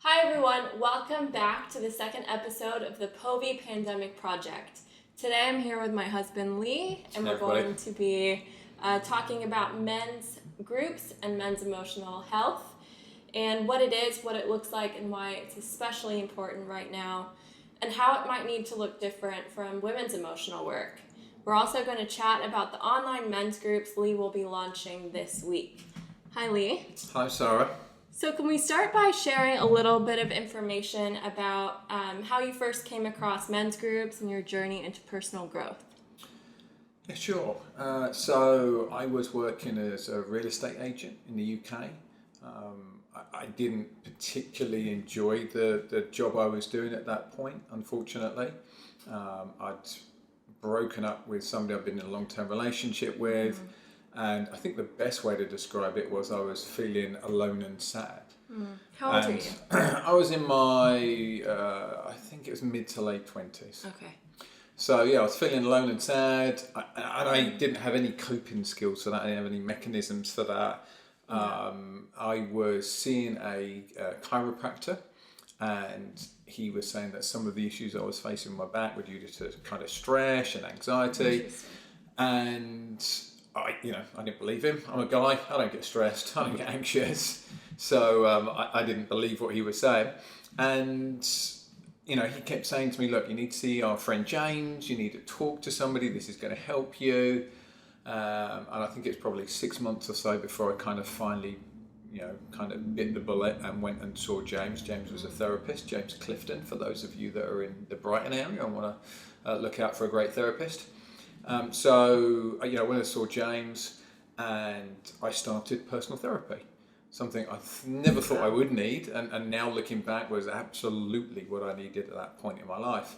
Hi everyone, welcome back to the second episode of the Povey Pandemic Project. Today I'm here with my husband Lee, and we're Everybody. going to be talking about men's groups and men's emotional health, and what it is, what it looks like, and why it's especially important right now, and how it might need to look different from women's emotional work. We're also going to chat about the online men's groups Lee will be launching this week. Hi Lee. Hi, Sarah. So can we start by sharing a little bit of information about how you first came across men's groups and your journey into personal growth? Yeah, sure. So I was working as a real estate agent in the UK. I didn't particularly enjoy the job I was doing at that point, unfortunately. I'd broken up with somebody I'd been in a long-term relationship with, and I think the best way to describe it was I was feeling alone and sad. How old are And you? I was in my, I think it was mid to late 20s. Okay. So yeah, I was feeling alone and sad, and I didn't have any coping skills for that. I didn't have any mechanisms for that. I was seeing a chiropractor, and he was saying that some of the issues I was facing with my back were due to kind of stress and anxiety. Interesting. And I didn't believe him. I'm a guy. I don't get stressed. I don't get anxious. So I didn't believe what he was saying. And he kept saying to me, look, you need to see our friend James. You need to talk to somebody. This is going to help you. And I think it's probably 6 months or so before I kind of finally, kind of bit the bullet and went and saw James. James was a therapist, James Clifton, for those of you that are in the Brighton area and want to look out for a great therapist. So I went and saw James, and I started personal therapy. Something I never thought I would need, and now looking back was absolutely what I needed at that point in my life.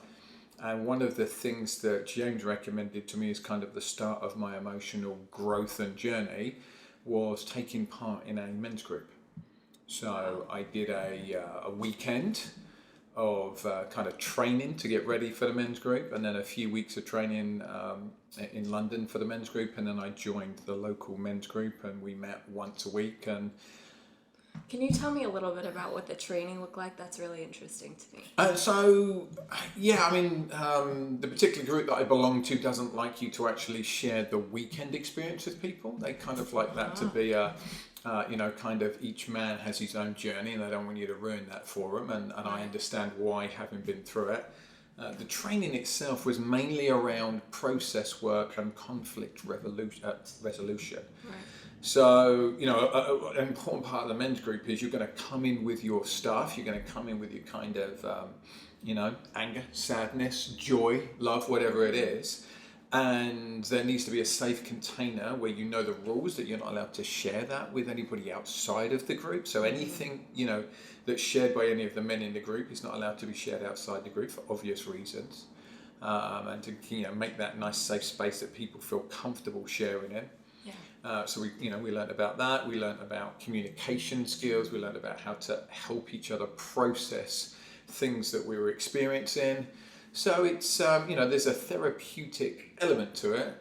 And one of the things that James recommended to me as kind of the start of my emotional growth and journey was taking part in a men's group. So I did a weekend of kind of training to get ready for the men's group, and then a few weeks of training in London for the men's group, and then I joined the local men's group, and we met once a week. And Can you tell me a little bit about what the training looked like? That's really interesting to me. The particular group that I belong to doesn't like you to actually share the weekend experience with people. They kind of like that to be kind of each man has his own journey, and they don't want you to ruin that for them. And I understand why, having been through it. The training itself was mainly around process work and conflict resolution. Right. So, an important part of the men's group is you're going to come in with your stuff. You're going to come in with your kind of, anger, sadness, joy, love, whatever it is. And there needs to be a safe container where you know the rules, that you're not allowed to share that with anybody outside of the group. So anything, that's shared by any of the men in the group is not allowed to be shared outside the group for obvious reasons. And to, make that nice safe space that people feel comfortable sharing in. So we learned about that. We learned about communication skills. We learned about how to help each other process things that we were experiencing. So it's there's a therapeutic element to it.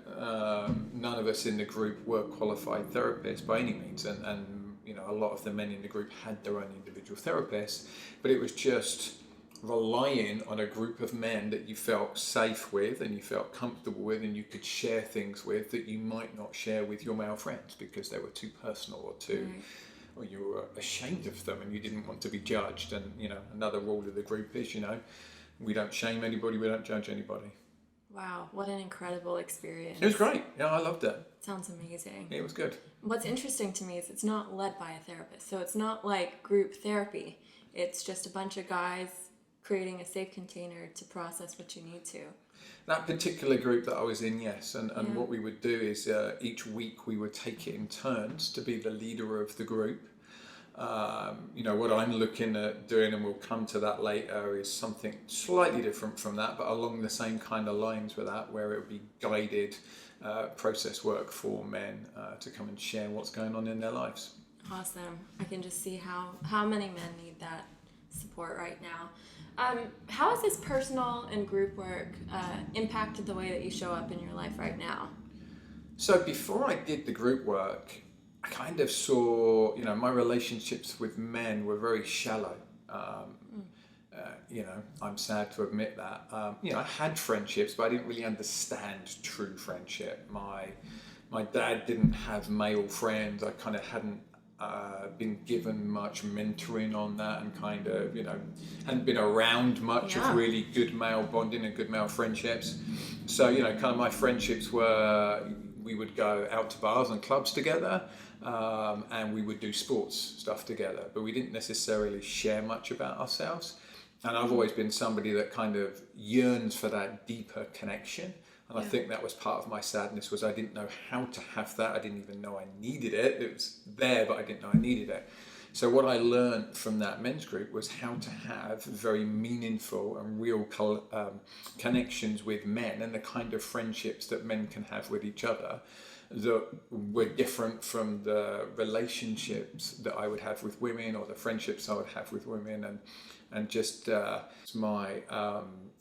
None of us in the group were qualified therapists by any means, and a lot of the men in the group had their own individual therapists, but it was just relying on a group of men that you felt safe with and you felt comfortable with, and you could share things with that you might not share with your male friends because they were too personal or you were ashamed of them and you didn't want to be judged. And another rule of the group is we don't shame anybody, we don't judge anybody. Wow, what an incredible experience. It was great. Yeah, I loved it. Sounds amazing. It was good. What's interesting to me is it's not led by a therapist, so it's not like group therapy. It's just a bunch of guys creating a safe container to process what you need to. That particular group that I was in, yes, and what we would do is each week we would take it in turns to be the leader of the group. What I'm looking at doing, and we'll come to that later, is something slightly different from that, but along the same kind of lines with that, where it would be guided process work for men to come and share what's going on in their lives. Awesome. I can just see how many men need that support right now. How has this personal and group work impacted the way that you show up in your life right now? So before I did the group work, I kind of saw, my relationships with men were very shallow. I'm sad to admit that. I had friendships, but I didn't really understand true friendship. My dad didn't have male friends. I kind of hadn't been given much mentoring on that, and kind of, hadn't been around much of really good male bonding and good male friendships. So, kind of my friendships were, we would go out to bars and clubs together, and we would do sports stuff together, but we didn't necessarily share much about ourselves. And I've always been somebody that kind of yearns for that deeper connection. And I think that was part of my sadness, was I didn't know how to have that. I didn't even know I needed it. It was there, but I didn't know I needed it. So what I learned from that men's group was how to have very meaningful and real connections with men, and the kind of friendships that men can have with each other that were different from the relationships that I would have with women, or the friendships I would have with women, and just my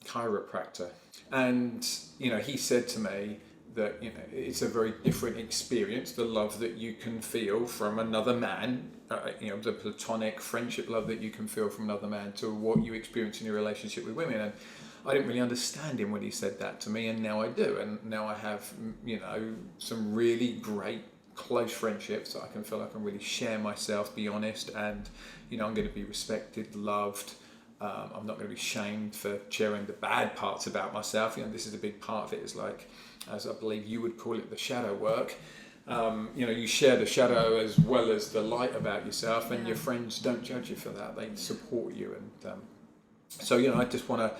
chiropractor. And, he said to me that, it's a very different experience, the love that you can feel from another man, the platonic friendship love that you can feel from another man, to what you experience in your relationship with women. And I didn't really understand him when he said that to me, and now I do. And now I have, some really great close friendships that I can feel I can really share myself, be honest, and, I'm going to be respected, loved. I'm not going to be shamed for sharing the bad parts about myself. This is a big part of it, is like, as I believe you would call it, the shadow work. You share the shadow as well as the light about yourself, and your friends don't judge you for that. They support you. And so, I just want to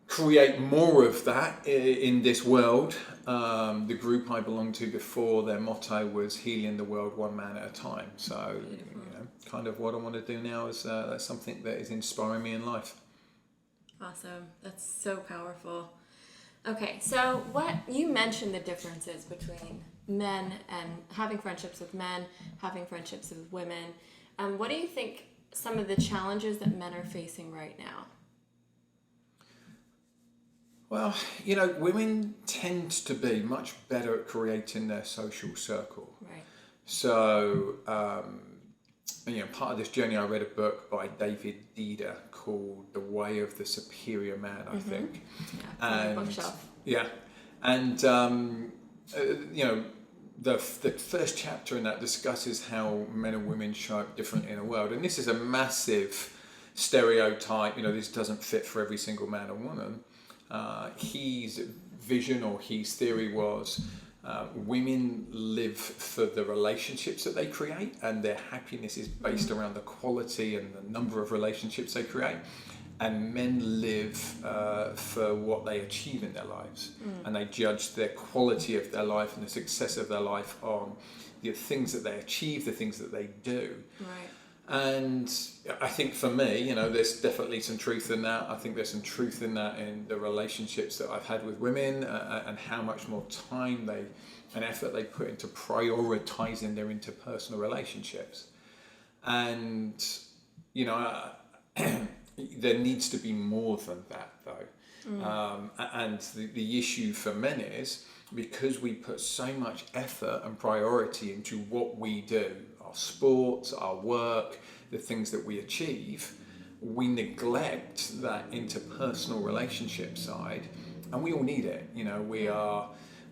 create more of that in this world. The group I belonged to before, their motto was healing the world one man at a time. So, kind of what I want to do now is that's something that is inspiring me in life. Awesome. That's so powerful. Okay, so what you mentioned the differences between men and having friendships with men, having friendships with women. What do you think some of the challenges that men are facing right now? Well, women tend to be much better at creating their social circle. Right. So, part of this journey, I read a book by David Dida called The Way of the Superior Man, I think. Yeah, on the bookshelf. Yeah. And, the first chapter in that discusses how men and women show up differently in the world. And this is a massive stereotype. This doesn't fit for every single man and woman. His vision, or his theory, was women live for the relationships that they create, and their happiness is based around the quality and the number of relationships they create. And men live for what they achieve in their lives, and they judge the quality of their life and the success of their life on the things that they achieve, the things that they do. Right. And I think for me, there's definitely some truth in that. I think there's some truth in that in the relationships that I've had with women, and how much more time and effort they put into prioritizing their interpersonal relationships. And, there needs to be more than that, though. And the issue for men is, because we put so much effort and priority into what we do, our sports, our work, the things that we achieve, we neglect that interpersonal relationship side, and we all need it.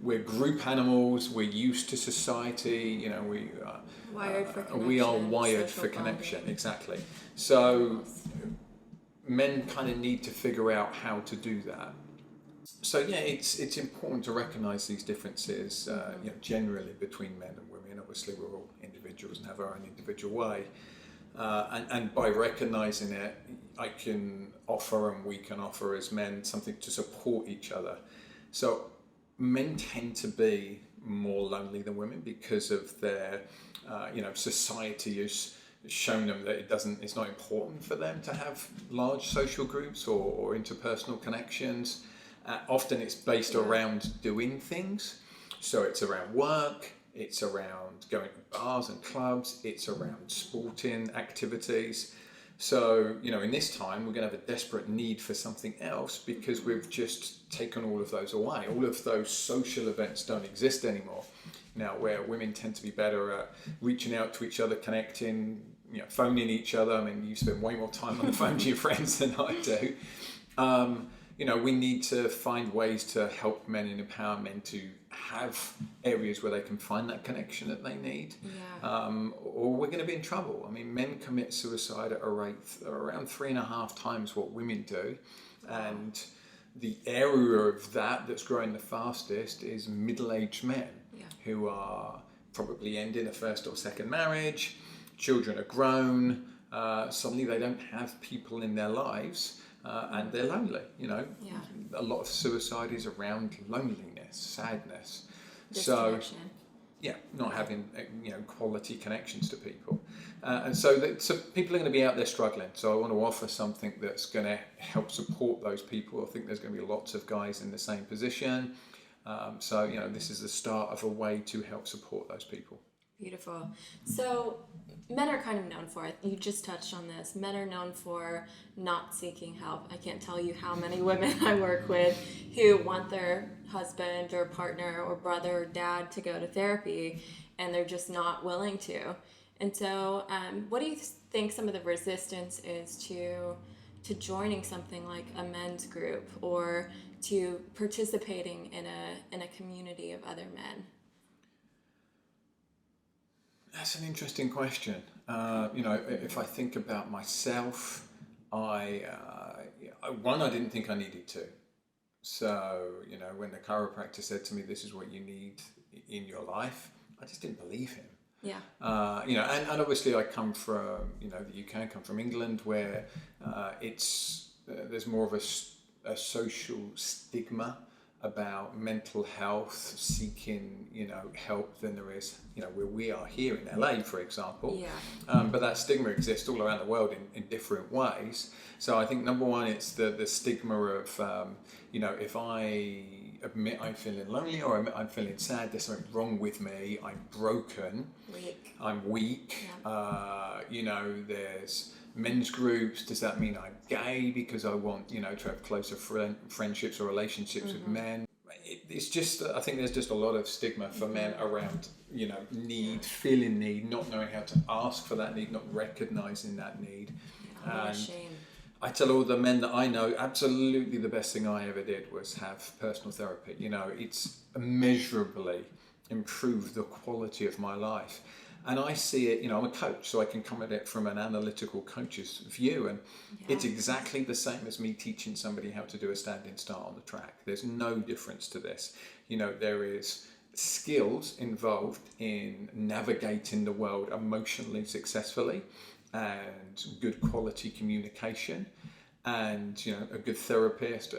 We're group animals. We're used to society. We are wired for connection. Exactly. So men kind of need to figure out how to do that. So it's important to recognise these differences, generally between men and women. Obviously, we're all individuals and have our own individual way, and by recognising it, I can offer, and we can offer as men, something to support each other. So men tend to be more lonely than women because of their, society has shown them that it's not important for them to have large social groups or interpersonal connections. Often it's based around doing things. So it's around work, it's around going to bars and clubs, it's around sporting activities. So, in this time, we're going to have a desperate need for something else, because we've just taken all of those away. All of those social events don't exist anymore. Now, where women tend to be better at reaching out to each other, connecting, phoning each other. I mean, you spend way more time on the phone to your friends than I do. We need to find ways to help men and empower men to have areas where they can find that connection that they need, or we're going to be in trouble. I mean, men commit suicide at a rate around 3.5 times what women do, and the area of that's growing the fastest is middle-aged men who are probably ending a first or second marriage. Children are grown. Suddenly they don't have people in their lives, and they're lonely. A lot of suicide is around loneliness, sadness. Disconnection. Not having quality connections to people, and so people are going to be out there struggling. So I want to offer something that's going to help support those people. I think there's going to be lots of guys in the same position. This is the start of a way to help support those people. Beautiful. So men are kind of known for it. You just touched on this. Men are known for not seeking help. I can't tell you how many women I work with who want their husband or partner or brother or dad to go to therapy, and they're just not willing to. And so what do you think some of the resistance is to joining something like a men's group or to participating in a community of other men? That's an interesting question. If I think about myself, I didn't think I needed to. So, when the chiropractor said to me, this is what you need in your life, I just didn't believe him. Yeah. And obviously I come from, the UK, I come from England, where there's more of a social stigma about mental health, seeking, help than there is, where we are here in LA, for example. Yeah. But that stigma exists all around the world in different ways. So I think number one, it's the stigma of, if I admit I'm feeling lonely or I'm feeling sad, there's something wrong with me, I'm broken, I'm weak. Yeah. There's men's groups. Does that mean I'm gay because I want, to have closer friendships or relationships with men? It's just, I think there's just a lot of stigma for men around, need, feeling need, not knowing how to ask for that need, not recognizing that need. Yeah, and shame. I tell all the men that I know, absolutely the best thing I ever did was have personal therapy. It's immeasurably improved the quality of my life. And I see it, I'm a coach, so I can come at it from an analytical coach's view. And it's exactly the same as me teaching somebody how to do a standing start on the track. There's no difference to this. There is skills involved in navigating the world emotionally successfully, and good quality communication, and a good therapist,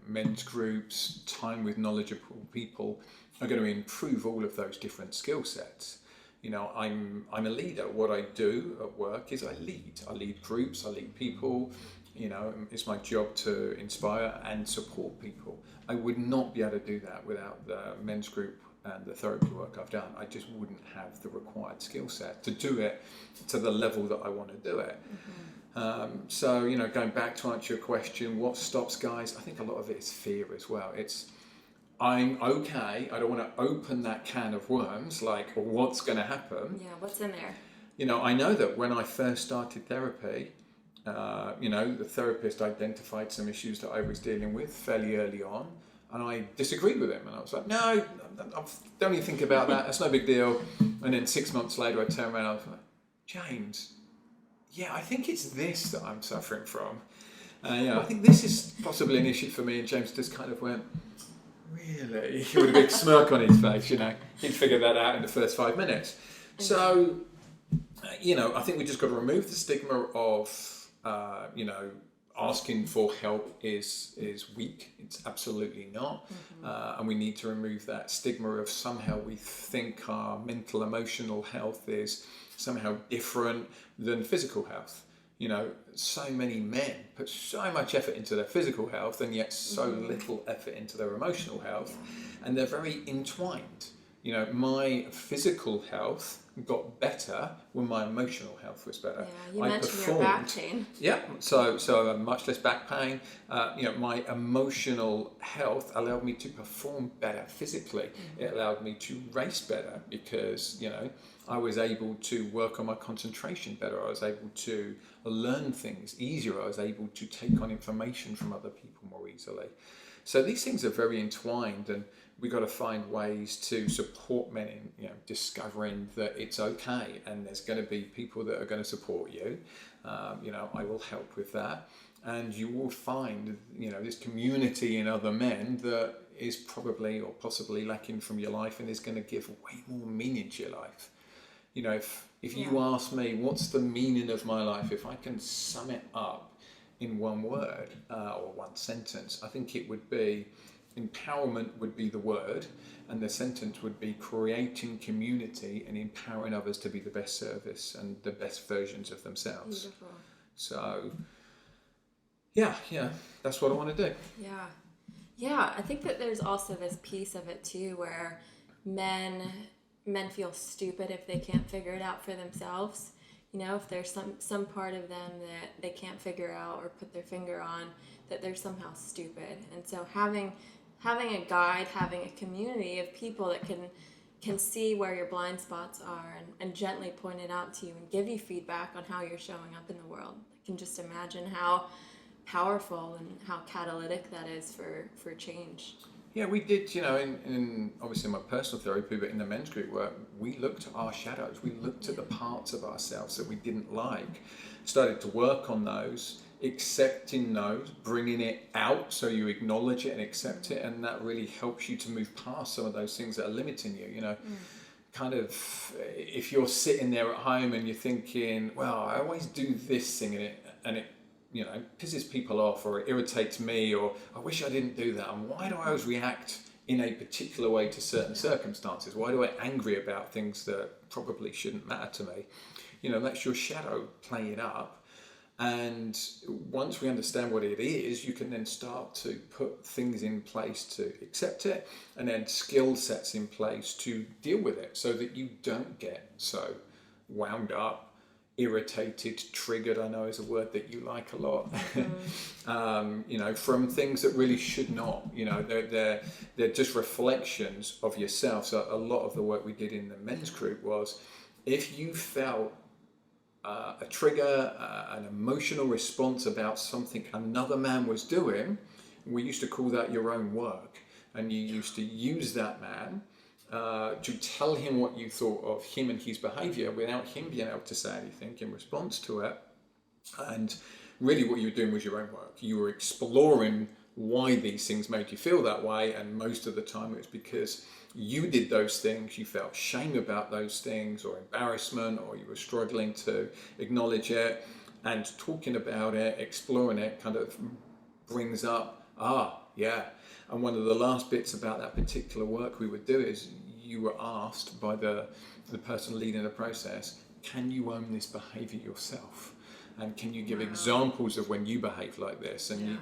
men's groups, time with knowledgeable people are going to improve all of those different skill sets. I'm a leader. What I do at work is I lead groups, I lead people. It's my job to inspire and support people. I would not be able to do that without the men's group and the therapy work I've done. I just wouldn't have the required skill set to do it to the level that I want to do it. Mm-hmm. Going back to answer your question, what stops guys? I think a lot of it is fear as well. I'm okay, I don't want to open that can of worms, like what's going to happen. Yeah, what's in there? I know that when I first started therapy, the therapist identified some issues that I was dealing with fairly early on, and I disagreed with him, and I was like, no, don't even think about that, that's no big deal. And then 6 months later I turned around and I was like, James, I think it's this that I'm suffering from. I think this is possibly an issue for me. And James just kind of went, really? With a big smirk on his face, he'd figured that out in the first 5 minutes. So, I think we just got to remove the stigma of, asking for help is weak. It's absolutely not. Mm-hmm. And we need to remove that stigma of somehow we think our mental, emotional health is somehow different than physical health. So many men put so much effort into their physical health and yet so little effort into their emotional health, and they're very entwined. My physical health got better when my emotional health was better. Yeah, you mentioned your back pain. Yeah, so much less back pain. My emotional health allowed me to perform better physically. Mm-hmm. It allowed me to race better because, I was able to work on my concentration better. I was able to learn things easier. I was able to take on information from other people more easily. So these things are very entwined, and we've got to find ways to support men in, discovering that it's okay, and there's going to be people that are going to support you. I will help with that, and you will find, this community in other men that is probably or possibly lacking from your life, and is going to give way more meaning to your life. If you ask me, what's the meaning of my life? If I can sum it up in one word or one sentence, I think it would be empowerment would be the word, and the sentence would be creating community and empowering others to be the best service and the best versions of themselves. Beautiful. So, yeah, that's what I want to do. Yeah, I think that there's also this piece of it too where men feel stupid if they can't figure it out for themselves. If there's some part of them that they can't figure out or put their finger on, that they're somehow stupid. And so having a guide, having a community of people that can see where your blind spots are and gently point it out to you and give you feedback on how you're showing up in the world. I can just imagine how powerful and how catalytic that is for change. Yeah, we did, in obviously my personal therapy, but in the men's group work, we looked at our shadows. We looked at the parts of ourselves that we didn't like, started to work on those, accepting those, bringing it out so you acknowledge it and accept it, and that really helps you to move past some of those things that are limiting you, kind of, if you're sitting there at home and you're thinking, well, I always do this thing and it pisses people off, or it irritates me, or I wish I didn't do that. And why do I always react in a particular way to certain circumstances? Why do I get angry about things that probably shouldn't matter to me? That's your shadow playing up. And once we understand what it is, you can then start to put things in place to accept it, and then skill sets in place to deal with it so that you don't get so wound up, irritated, triggered, I know is a word that you like a lot, from things that really should not, they're just reflections of yourself. So a lot of the work we did in the men's group was, if you felt a trigger, an emotional response about something another man was doing, we used to call that your own work, and you used to use that man to tell him what you thought of him and his behaviour without him being able to say anything in response to it. And really what you were doing was your own work. You were exploring why these things made you feel that way, and most of the time it was because you did those things, you felt shame about those things, or embarrassment, or you were struggling to acknowledge it, and talking about it, exploring it, kind of brings up, and one of the last bits about that particular work we would do is you were asked by the person leading the process, can you own this behaviour yourself? And can you give examples of when you behave like this? And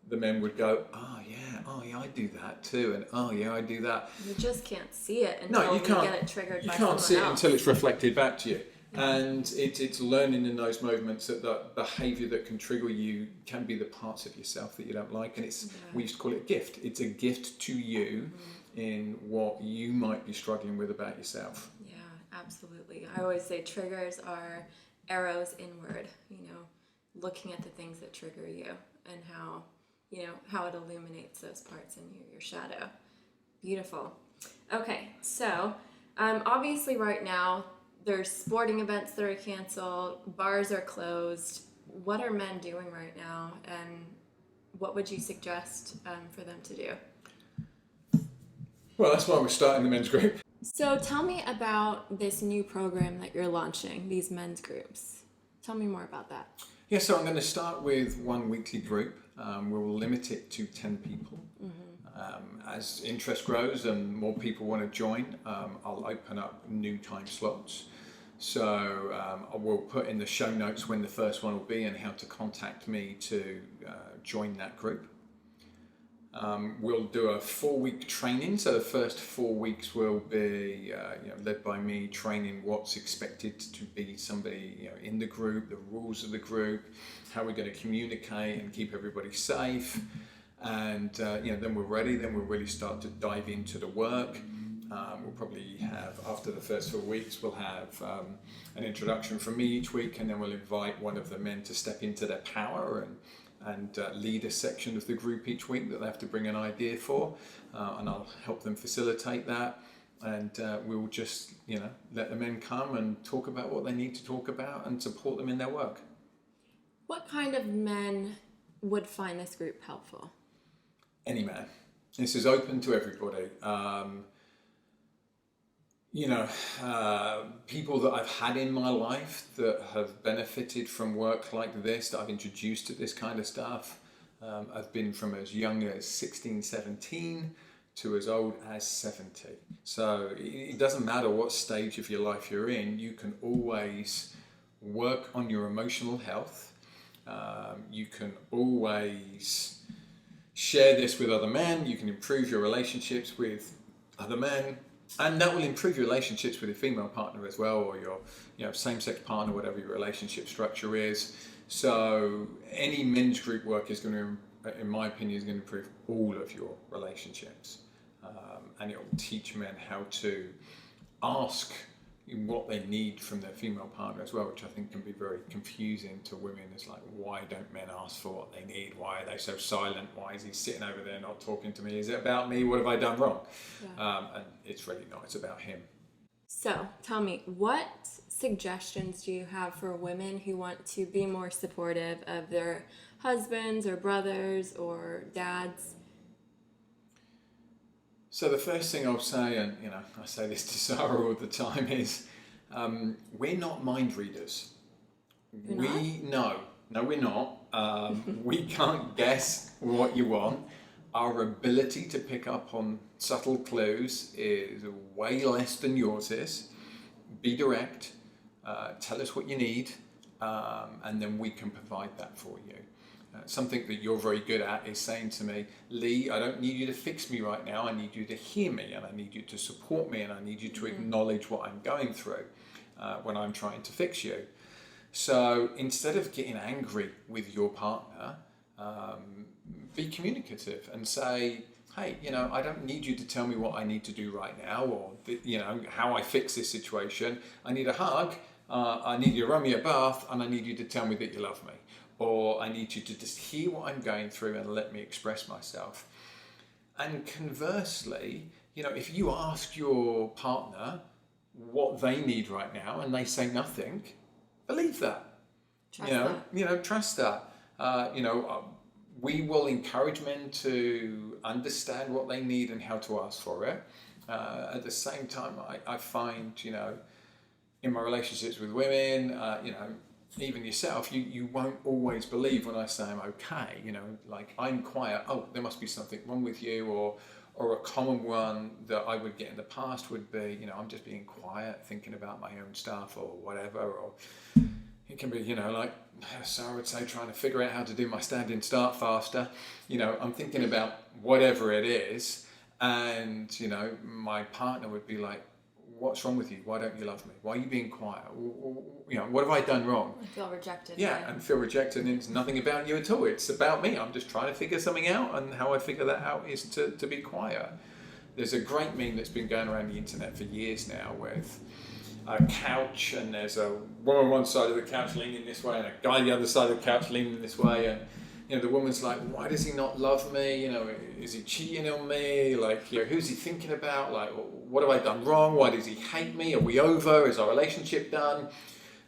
the men would go, oh yeah, I do that too, and oh yeah, I do that. You just can't see it until you get it triggered by someone else. You can't see it until it's reflected back to you. And it's learning in those moments that the behaviour that can trigger you can be the parts of yourself that you don't like, and we used to call it a gift. It's a gift to you in what you might be struggling with about yourself. Yeah, absolutely. I always say triggers are arrows inward, looking at the things that trigger you and how it illuminates those parts in your shadow. Beautiful. Okay, so obviously right now there's sporting events that are canceled, bars are closed. What are men doing right now, and what would you suggest for them to do? Well, that's why we're starting the men's group. So tell me about this new program that you're launching, these men's groups. Tell me more about that. Yeah, so I'm going to start with one weekly group. We'll limit it to 10 people. As interest grows and more people want to join, I'll open up new time slots. So I will put in the show notes when the first one will be and how to contact me to join that group. We'll do a 4-week training. So the first 4 weeks will be led by me, training what's expected to be somebody in the group, the rules of the group, how we're going to communicate and keep everybody safe. And then we're ready. Then we'll really start to dive into the work. We'll probably have, after the first 4 weeks, we'll have an introduction from me each week, and then we'll invite one of the men to step into their power and lead a section of the group each week that they have to bring an idea for, and I'll help them facilitate that. And we'll just, let the men come and talk about what they need to talk about and support them in their work. What kind of men would find this group helpful? Any man. This is open to everybody. People that I've had in my life that have benefited from work like this, that I've introduced to this kind of stuff, I've been from as young as 16, 17 to as old as 70. So it doesn't matter what stage of your life you're in, you can always work on your emotional health. You can always share this with other men. You can improve your relationships with other men. And that will improve your relationships with your female partner as well, or your same-sex partner, whatever your relationship structure is. So any men's group work is going to, in my opinion, is going to improve all of your relationships. And it will teach men how to ask what they need from their female partner as well, which I think can be very confusing to women. It's like, why don't men ask for what they need? Why are they so silent? Why is he sitting over there not talking to me? Is it about me? What have I done wrong? Yeah. And it's really not. It's about him. So tell me, what suggestions do you have for women who want to be more supportive of their husbands or brothers or dads? So the first thing I'll say, and I say this to Sarah all the time, is we're not mind readers. No, we're not. We can't guess what you want. Our ability to pick up on subtle clues is way less than yours is. Be direct. Tell us what you need, and then we can provide that for you. Something that you're very good at is saying to me, Lee, I don't need you to fix me right now. I need you to hear me, and I need you to support me, and I need you to acknowledge what I'm going through when I'm trying to fix you. So instead of getting angry with your partner, be communicative and say, hey, I don't need you to tell me what I need to do right now, or how I fix this situation. I need a hug, I need you to run me a bath, and I need you to tell me that you love me. Or I need you to just hear what I'm going through and let me express myself. And conversely, if you ask your partner what they need right now and they say nothing, believe that. Trust that. We will encourage men to understand what they need and how to ask for it. At the same time, I find, in my relationships with women, even yourself, you won't always believe when I say I'm okay, like I'm quiet, oh, there must be something wrong with you, or a common one that I would get in the past would be, I'm just being quiet, thinking about my own stuff or whatever, or it can be, like Sarah would say, trying to figure out how to do my standing start faster. I'm thinking about whatever it is, and, my partner would be like, what's wrong with you? Why don't you love me? Why are you being quiet? What have I done wrong? I feel rejected. Yeah, and feel rejected, and it's nothing about you at all. It's about me. I'm just trying to figure something out, and how I figure that out is to be quiet. There's a great meme that's been going around the internet for years now with a couch, and there's a woman on one side of the couch leaning this way, and a guy on the other side of the couch leaning this way, and the woman's like, why does he not love me? Is he cheating on me? Like, who's he thinking about? Like, what have I done wrong? Why does he hate me? Are we over? Is our relationship done?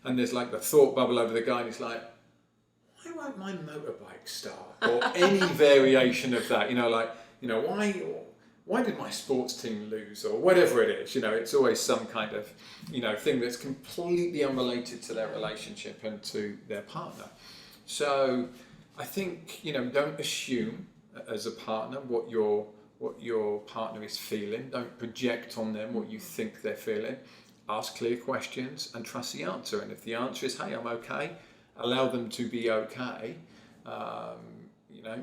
And there's like the thought bubble over the guy, and he's like, why won't my motorbike start? Or any variation of that, why did my sports team lose? Or whatever it is, it's always some kind of, thing that's completely unrelated to their relationship and to their partner. So I think, don't assume as a partner what your partner is feeling. Don't project on them what you think they're feeling. Ask clear questions and trust the answer. And if the answer is, hey, I'm okay, allow them to be okay.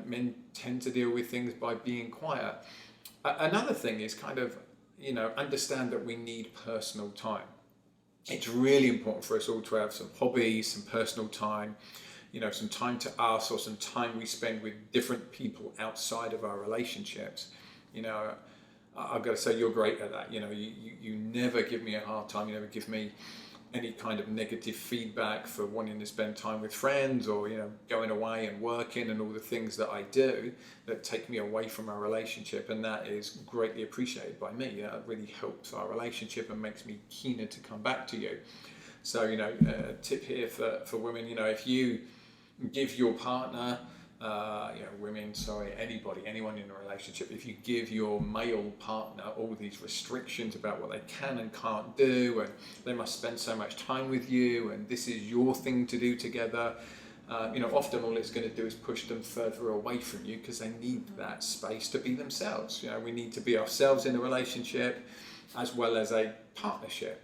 Men tend to deal with things by being quiet. Another thing is kind of, understand that we need personal time. It's really important for us all to have some hobbies, some personal time, some time to us, or some time we spend with different people outside of our relationships. I've got to say you're great at that. You never give me a hard time. You never give me any kind of negative feedback for wanting to spend time with friends, or going away and working and all the things that I do that take me away from our relationship, and that is greatly appreciated by me. It really helps our relationship and makes me keener to come back to you. So a tip here for women, if you give your partner, anyone in a relationship, if you give your male partner all these restrictions about what they can and can't do, and they must spend so much time with you, and this is your thing to do together, often all it's going to do is push them further away from you, because they need that space to be themselves. We need to be ourselves in a relationship as well as a partnership,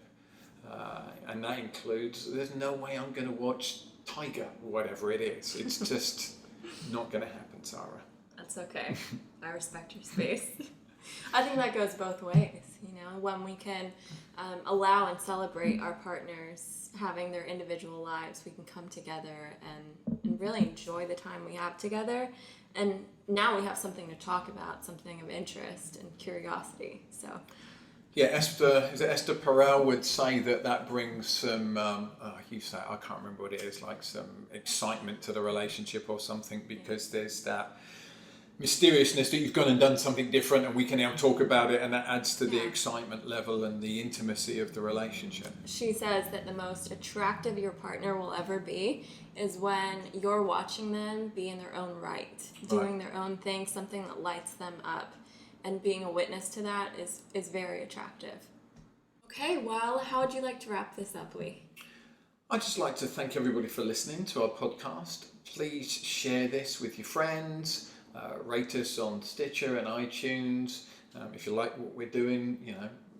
and that includes, there's no way I'm going to watch Tiger, whatever it is. It's just not going to happen, Sarah. That's okay. I respect your space. I think that goes both ways, when we can allow and celebrate our partners having their individual lives, we can come together and really enjoy the time we have together. And now we have something to talk about, something of interest and curiosity. So. Yeah, Esther Perel would say that brings some, you say, I can't remember what it is, like some excitement to the relationship or something, because there's that mysteriousness that you've gone and done something different and we can now talk about it, and that adds to the excitement level and the intimacy of the relationship. She says that the most attractive your partner will ever be is when you're watching them be in their own right, doing their own thing, something that lights them up. And being a witness to that is very attractive. Okay, well, how would you like to wrap this up, Lee? I'd just like to thank everybody for listening to our podcast. Please share this with your friends, rate us on Stitcher and iTunes. If you like what we're doing,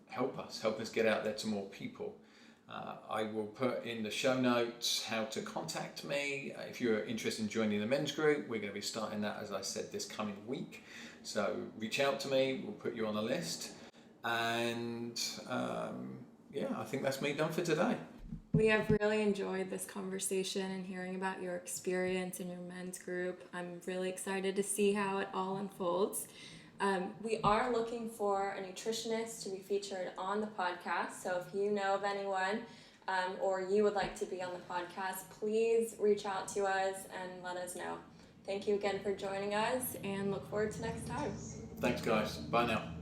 help us get out there to more people. I will put in the show notes how to contact me. If you're interested in joining the men's group, we're going to be starting that, as I said, this coming week. So reach out to me, we'll put you on a list. And I think that's me done for today. We have really enjoyed this conversation and hearing about your experience in your men's group. I'm really excited to see how it all unfolds. We are looking for a nutritionist to be featured on the podcast. So if you know of anyone or you would like to be on the podcast, please reach out to us and let us know. Thank you again for joining us, and look forward to next time. Thanks, guys. Bye now.